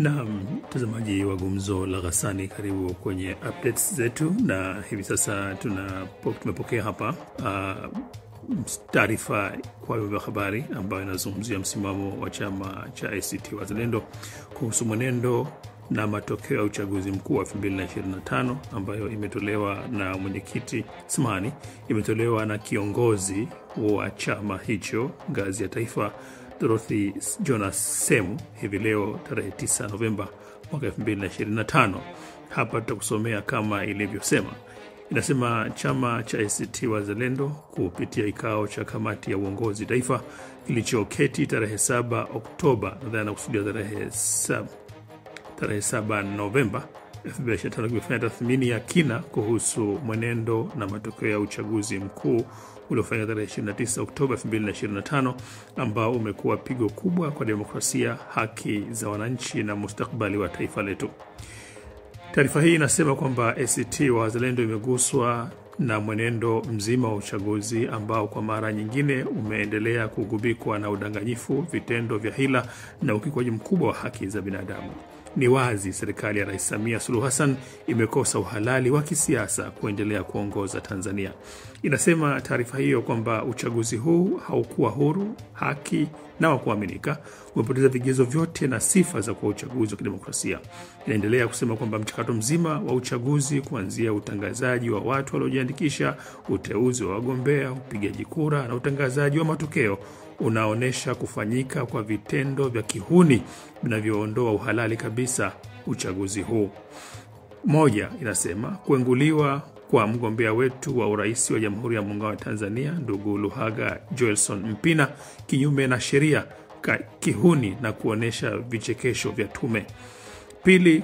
Na mtazamaji wa Gumzo la Ghassani, karibu kwenye updates zetu, na hivi sasa tumepokea hapa taarifa kwa vyombo vya habari ambayo inazungumzia msimamo wa chama cha ACT Wazalendo kuhusu mwenendo na matokeo ya uchaguzi mkuu wa 2025 ambayo imetolewa na mwenyekiti Smani, imetolewa na kiongozi wa chama hicho ngazi ya taifa Dorothy Jonas Semu hivi leo tarehe 9 Novemba mwaka 2025. Hapa tutakusomea kama ilivyosema. Inasema chama cha ACT Wazalendo kupitia kikao cha kamati ya uongozi taifa kilichoketi tarehe 7 Oktoba na kusudia tarehe 7 Novemba 2025 kimefanya tathmini ya kina kuhusu mwenendo na matokeo ya uchaguzi mkuu uliofanyika tarehe 29 Oktoba 2025 ambao umekuwa pigo kubwa kwa demokrasia, haki za wananchi na mustakabali wa taifa letu. Taarifa hii inasema kwamba ACT Wazalendo imeguswa na mwenendo mzima wa uchaguzi ambao kwa mara nyingine umeendelea kugubikwa na udanganyifu, vitendo vya hila na ukiukwaji mkubwa wa haki za binadamu. Ni wazi serikali ya Rais Samia Suluhu Hassan imekosa uhalali wa kisiasa kuendelea kuongoza Tanzania. Inasema taarifa hiyo kwamba uchaguzi huu haukuwa huru, haki na wa kuaminika, umepoteza vigezo vyote na sifa za kuwa uchaguzi wa kidemokrasia. Inaendelea kusema kwamba mchakato mzima wa uchaguzi kuanzia utangazaji wa watu waliojiandikisha, uteuzi wa wagombea, upigaji kura na utangazaji wa matokeo unaonesha kufanyika kwa vitendo vya kihuni vinavyoondoa uhalali kabisa uchaguzi huu. Moja, inasema kuenguliwa kwa mgombea wetu wa urais wa Jamhuri ya Muungano wa Tanzania ndugu Luhaga Joelson Mpina kinyume na sheria, kihuni na kuonesha vichekesho vya tume. Pili,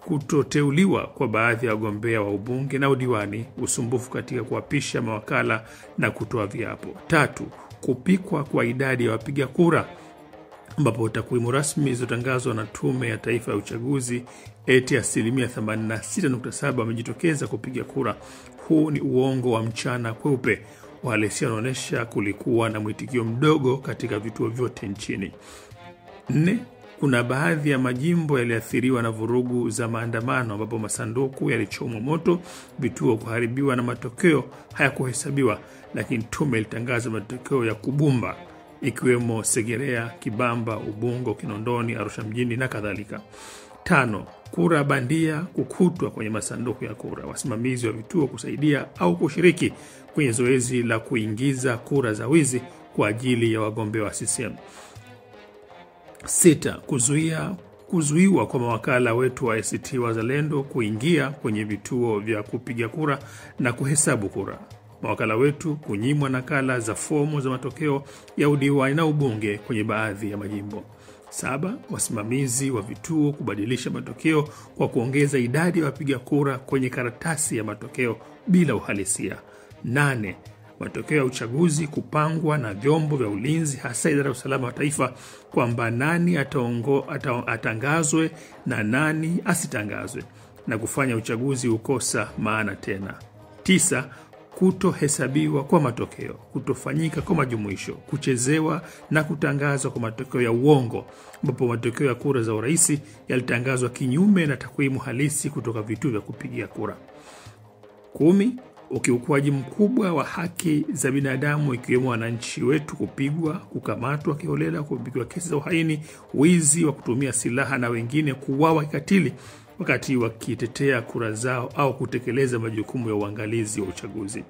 kutoteuliwa kwa baadhi ya wagombea wa ubunge na udiwani, usumbufu katika kuapisha mawakala na kutoa viapo. Tatu, kupikwa kwa idadi ya wapiga kura ambapo takwimu rasmi zilizotangazwa na Tume ya Taifa ya Uchaguzi eti 86.7% wamejitokeza kupiga kura. Huu ni uongo wa mchana kweupe. Uhalisia unaonyesha kulikuwa na mwitikio mdogo katika vituo vyote nchini. 4, kuna baadhi ya majimbo yaliathiriwa na vurugu za maandamano ambapo masanduku yalichomwa moto, vituo kuharibiwa na matokeo hayakuhesabiwa, lakini tume ilitangaza matokeo ya kubumba ikiwemo Segerea, Kibamba, Ubungo, Kinondoni, Arusha mjini na kadhalika. 5, kura bandia kukutwa kwenye masanduku ya kura, wasimamizi wa vituo kusaidia au kushiriki kwenye zoezi la kuingiza kura za wizi kwa ajili ya wagombea wa CCM. 6, kuzuiwa kwa mawakala wetu wa ACT Wazalendo kuingia kwenye vituo vya kupiga kura na kuhesabu kura. Mawakala wetu kunyimwa nakala za fomu za matokeo ya udiwani na ubunge kwenye baadhi ya majimbo. 7, wasimamizi wa vituo kubadilisha matokeo kwa kuongeza idadi ya wapiga kura kwenye karatasi ya matokeo bila uhalisia. 8, matokeo ya uchaguzi kupangwa na vyombo vya ulinzi hasa idara ya usalama wa taifa kwamba nani atangazwe na nani asitangazwe na kufanya uchaguzi ukosa maana tena. 9, kutohesabiwa kwa matokeo, kutofanyika kwa majumuisho, kuchezewa na kutangazwa kwa matokeo ya uongo ambapo matokeo ya kura za urais yalitangazwa kinyume na takwimu halisi kutoka vituo vya kupigia kura. 10, ukiukwaji mkubwa wa haki za binadamu ikiwemo wananchi wetu kupigwa, kukamatwa kiholela, kupigwa kesi za uhaini, wizi wa kutumia silaha na wengine kuuawa kikatili wakati wakitetea kura zao au kutekeleza majukumu ya uangalizi wa uchaguzi.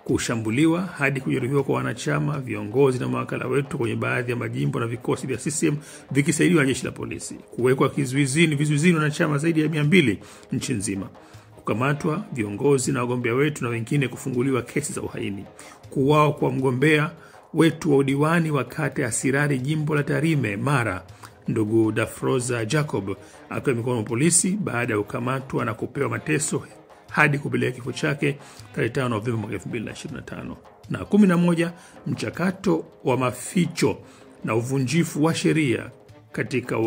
Kushambuliwa hadi kujeruhiwa kwa wanachama, viongozi na mawakala wetu kwenye baadhi ya majimbo na vikosi vya CCM vikisaidiwa na jeshi la polisi. Kuwekwa vizuizini wanachama zaidi ya 200 nchi nzima. Kukamatwa viongozi na wagombea wetu na wengine kufunguliwa kesi za uhaini. Kuuawa kwa mgombea wetu wa udiwani wa kata ya Sirari jimbo la Tarime Mara ndugu Dafroza Jacob akiwa mikononi mwa polisi baada ya kukamatwa na kupewa mateso hadi kupeleka kifo chake tarehe 5 Novemba 2025. Na 11, mchakato wa maficho na uvunjifu wa sheria katika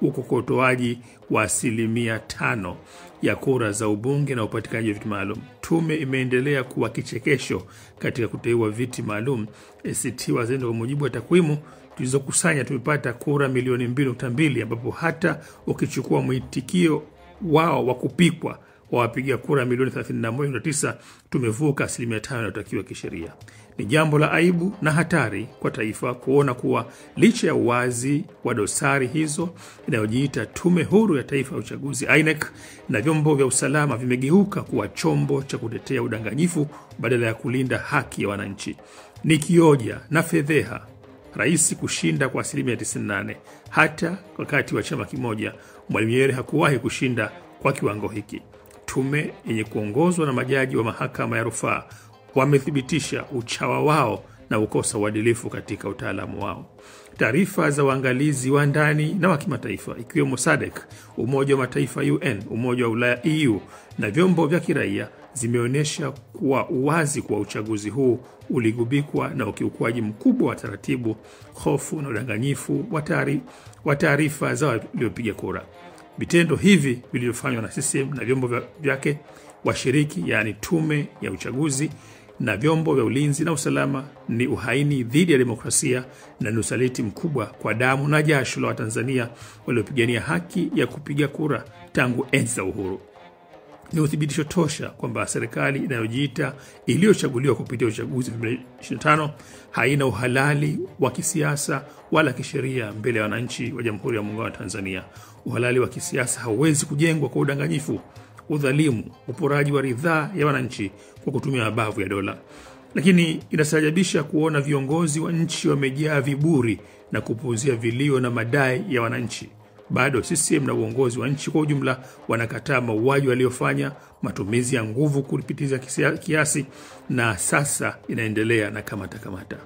ukokotoaji wa 5% ya kura za ubunge na upatikanaji wa viti maalum. Tume imeendelea kuwa kichekesho katika kuteua viti maalum. ACT Wazalendo kwa mujibu wa takwimu tulizokusanya tumepata kura milioni 2.2, ambapo hata ukichukua mwitikio wao wa kupikwa wa wapiga kura milioni 31.9 tumevuka 5% inayotakiwa kisheria. Ni jambo la aibu na hatari kwa taifa kuona kuwa licha ya uwazi wa dosari hizo inayojiita Tume Huru ya Taifa ya Uchaguzi INEC na vyombo vya usalama vimegeuka kuwa chombo cha kutetea udanganyifu badala ya kulinda haki ya wananchi. Ni kioja na fedheha rais kushinda kwa 98%. Hata wakati wa chama kimoja Mwalimu Nyerere hakuwahi kushinda kwa kiwango hiki. Tume yenye kuongozwa na majaji wa mahakama ya rufaa wamethibitisha uchawa wao na ukosa uadilifu katika utaalamu wao. Taarifa za waangalizi wa ndani na wa kimataifa ikiwemo SADC, Umoja wa Mataifa UN, Umoja wa Ulaya EU na vyombo vya kiraia zimeonyesha kuwa uwazi kwa uchaguzi huu uligubikwa na ukiukwaji mkubwa wa taratibu, hofu na udanganyifu wa taarifa za waliopiga kura. Vitendo hivi vilivyofanywa na CCM na vyombo vyake washiriki, yani tume ya uchaguzi na vyombo vya ulinzi na usalama, ni uhaini dhidi ya demokrasia na ni usaliti mkubwa kwa damu na jasho la Watanzania waliopigania haki ya kupiga kura tangu enzi za uhuru. Ni uthibitisho tosha kwamba serikali inayojiita iliyochaguliwa kupitia uchaguzi 2025 haina uhalali wa kisiasa wala kisheria mbele ya wananchi wa Jamhuri ya Muungano wa Tanzania. Uhalali wa kisiasa hauwezi kujengwa kwa udanganyifu, udhalimu, uporaji wa ridhaa ya wananchi kwa kutumia mabavu ya dola. Lakini inasajabisha kuona viongozi wa nchi wamejaa viburi na kupuuzia vilio na madai ya wananchi. Bado CCM na uongozi wa nchi kwa ujumla wanakataa mauaji waliofanya, matumizi ya nguvu kupitiza kiasi, na sasa inaendelea na kamata.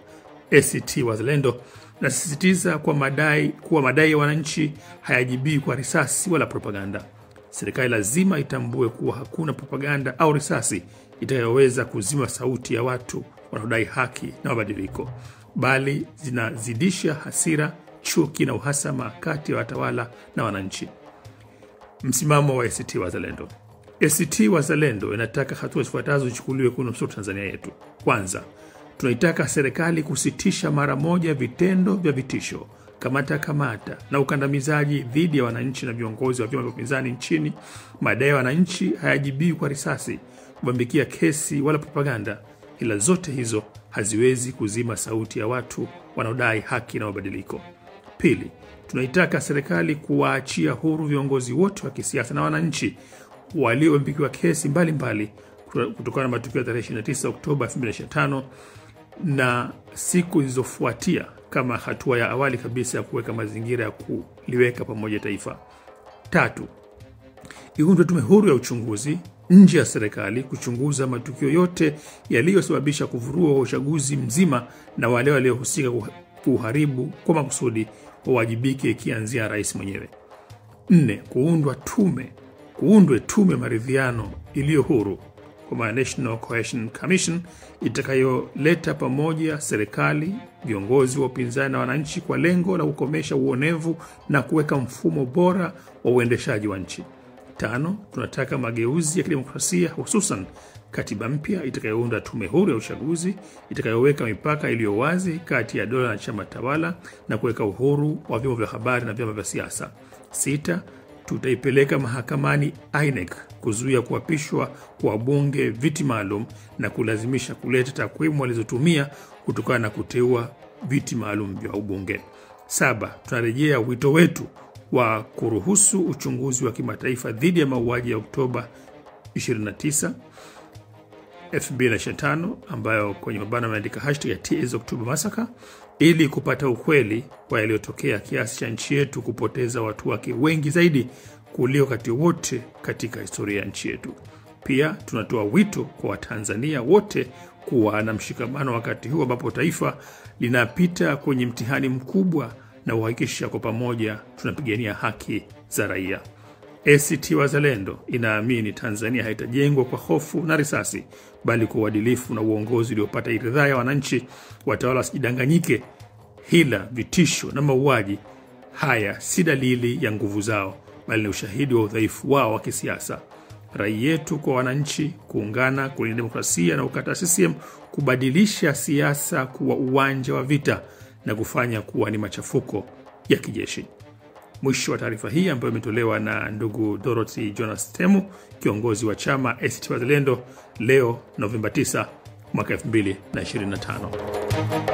ACT Wazalendo nasisitiza kwa madai ya wananchi hayajibii kwa risasi wala propaganda. Serikali lazima itambue kuwa hakuna propaganda au risasi itakayoweza kuzima sauti ya watu wanaodai haki na mabadiliko, bali zinazidisha hasira, chuki na uhasama kati ya watawala na wananchi. Msimamo wa ACT Wazalendo. ACT Wazalendo inataka hatua zifuatazo zichukuliwe kunusuru Tanzania yetu. Kwanza, tunaitaka serikali kusitisha mara moja vitendo vya vitisho, kamata na ukandamizaji dhidi ya wananchi na viongozi wa vyama vya upinzani nchini. Madai ya wananchi hayajibii kwa risasi, kubambikia kesi wala propaganda, ila zote hizo haziwezi kuzima sauti ya watu wanaodai haki na mabadiliko. Pili, tunaitaka serikali kuwaachia huru viongozi wote wa kisiasa na wananchi waliobambikiwa kesi mbalimbali kutokana na matukio ya 29 Oktoba 2025 na siku zilizofuatia, kama hatua ya awali kabisa ya kuweka mazingira ya kuliweka pamoja taifa. Tatu, iundwe tume huru ya uchunguzi nje ya serikali kuchunguza matukio yote yaliyosababisha kuvurua uchaguzi mzima, na wale waliohusika kuharibu kwa makusudi wawajibike, ikianzia rais mwenyewe. 4, kuundwe tume maridhiano iliyo huru kwa National Cohesion Commission itakayoleta pamoja serikali, viongozi wa upinzani na wananchi kwa lengo la kukomesha uonevu na kuweka mfumo bora wa uendeshaji wa nchi. 5, tunataka mageuzi ya kidemokrasia, hususan katiba mpya itakayounda tume huru ya uchaguzi itakayoweka mipaka iliyo wazi kati ya dola na chama tawala na kuweka uhuru wa vyombo vya habari na vyama vya siasa. 6, tutaipeleka mahakamani INEC kuzuia kuapishwa kwa bunge viti maalum na kulazimisha kuleta takwimu walizotumia kutokana na kuteua viti maalum vya ubunge. 7, tunarejea wito wetu wa kuruhusu uchunguzi wa kimataifa dhidi ya mauaji ya Oktoba 29, 2025 ambayo kwenye mabano yameandika #TSOctoberMassacre ili kupata ukweli kwa yaliyotokea kiasi cha nchi yetu kupoteza watu wake wengi zaidi kuliko wakati wote katika historia ya nchi yetu. Pia tunatoa wito kwa Watanzania wote kuwa na mshikamano wakati huu ambapo taifa linapita kwenye mtihani mkubwa, na uhakikisha kwa pamoja tunapigania haki za raia. ACT Wazalendo inaamini Tanzania haitajengwa kwa hofu na risasi, bali kwa uadilifu na uongozi uliopata ridhaa ya wananchi. Watawala wasijidanganyike, hila, vitisho na mauaji haya si dalili ya nguvu zao, bali ni ushahidi wa udhaifu wao wa kisiasa. Rai yetu kwa wananchi kuungana kulinda demokrasia na ukata CCM kubadilisha siasa kuwa uwanja wa vita na kufanya kuwa ni machafuko ya kijeshi. Mwisho wa taarifa hii ambayo imetolewa na ndugu Dorothy Jonas Temu, kiongozi wa chama ACT Wazalendo, leo Novemba 9 mwaka 2025.